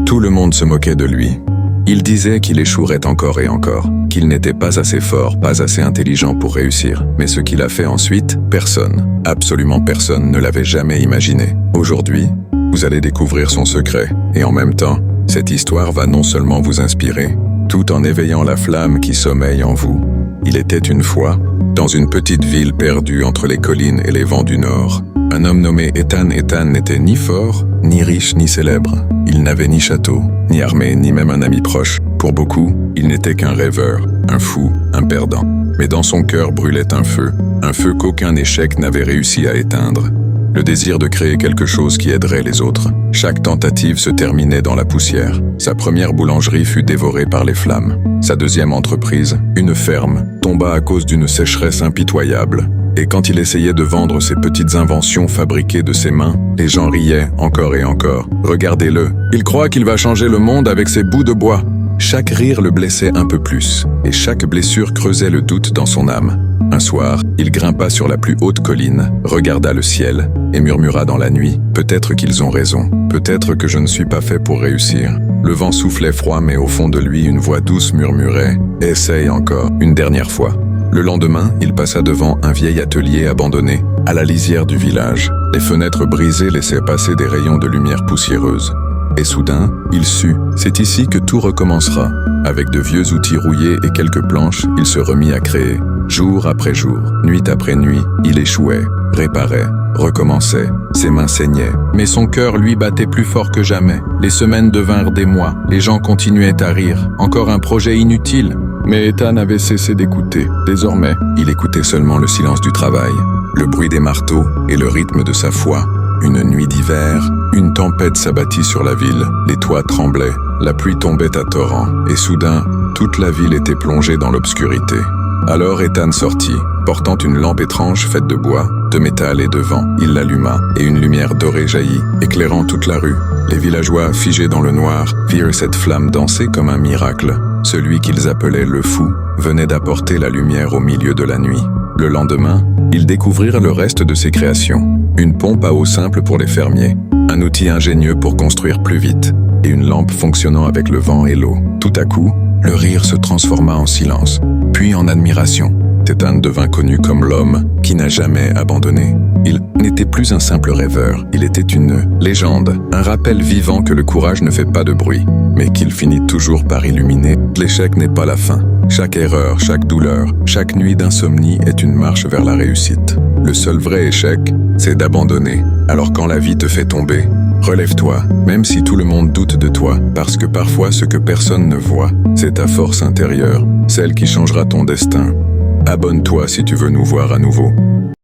Tout le monde se moquait de lui. Il disait qu'il échouerait encore et encore, qu'il n'était pas assez fort, pas assez intelligent pour réussir. Mais ce qu'il a fait ensuite, personne, absolument personne ne l'avait jamais imaginé. Aujourd'hui, vous allez découvrir son secret, et en même temps, cette histoire va non seulement vous inspirer, tout en éveillant la flamme qui sommeille en vous. Il était une fois, dans une petite ville perdue entre les collines et les vents du nord, un homme nommé Ethan. Ethan n'était ni fort, ni riche, ni célèbre. Il n'avait ni château, ni armée, ni même un ami proche. Pour beaucoup, il n'était qu'un rêveur, un fou, un perdant. Mais dans son cœur brûlait un feu qu'aucun échec n'avait réussi à éteindre. Le désir de créer quelque chose qui aiderait les autres. Chaque tentative se terminait dans la poussière. Sa première boulangerie fut dévorée par les flammes. Sa deuxième entreprise, une ferme, tomba à cause d'une sécheresse impitoyable. Et quand il essayait de vendre ses petites inventions fabriquées de ses mains, les gens riaient encore et encore. « Regardez-le, il croit qu'il va changer le monde avec ses bouts de bois !» Chaque rire le blessait un peu plus, et chaque blessure creusait le doute dans son âme. Un soir, il grimpa sur la plus haute colline, regarda le ciel, et murmura dans la nuit « Peut-être qu'ils ont raison, peut-être que je ne suis pas fait pour réussir. » Le vent soufflait froid, mais au fond de lui, une voix douce murmurait « Essaye encore, une dernière fois. » Le lendemain, il passa devant un vieil atelier abandonné, à la lisière du village. Les fenêtres brisées laissaient passer des rayons de lumière poussiéreuse. Et soudain, il sut, c'est ici que tout recommencera. Avec de vieux outils rouillés et quelques planches, il se remit à créer. Jour après jour, nuit après nuit, il échouait, réparait, recommençait. Ses mains saignaient, mais son cœur lui battait plus fort que jamais. Les semaines devinrent des mois, les gens continuaient à rire. Encore un projet inutile. Mais Ethan avait cessé d'écouter. Désormais, il écoutait seulement le silence du travail, le bruit des marteaux et le rythme de sa foi. Une nuit d'hiver, une tempête s'abattit sur la ville. Les toits tremblaient, la pluie tombait à torrents, et soudain, toute la ville était plongée dans l'obscurité. Alors Ethan sortit, portant une lampe étrange faite de bois, de métal et de vent. Il l'alluma, et une lumière dorée jaillit, éclairant toute la rue. Les villageois, figés dans le noir, virent cette flamme danser comme un miracle. Celui qu'ils appelaient le fou venait d'apporter la lumière au milieu de la nuit. Le lendemain, ils découvrirent le reste de ses créations. Une pompe à eau simple pour les fermiers, un outil ingénieux pour construire plus vite, et une lampe fonctionnant avec le vent et l'eau. Tout à coup, le rire se transforma en silence, puis en admiration. Ethan devint connu comme l'homme qui n'a jamais abandonné. Il n'était plus un simple rêveur, il était une légende, un rappel vivant que le courage ne fait pas de bruit, mais qu'il finit toujours par illuminer. L'échec n'est pas la fin. Chaque erreur, chaque douleur, chaque nuit d'insomnie est une marche vers la réussite. Le seul vrai échec, c'est d'abandonner. Alors quand la vie te fait tomber, relève-toi, même si tout le monde doute de toi, parce que parfois ce que personne ne voit, c'est ta force intérieure, celle qui changera ton destin. Abonne-toi si tu veux nous voir à nouveau.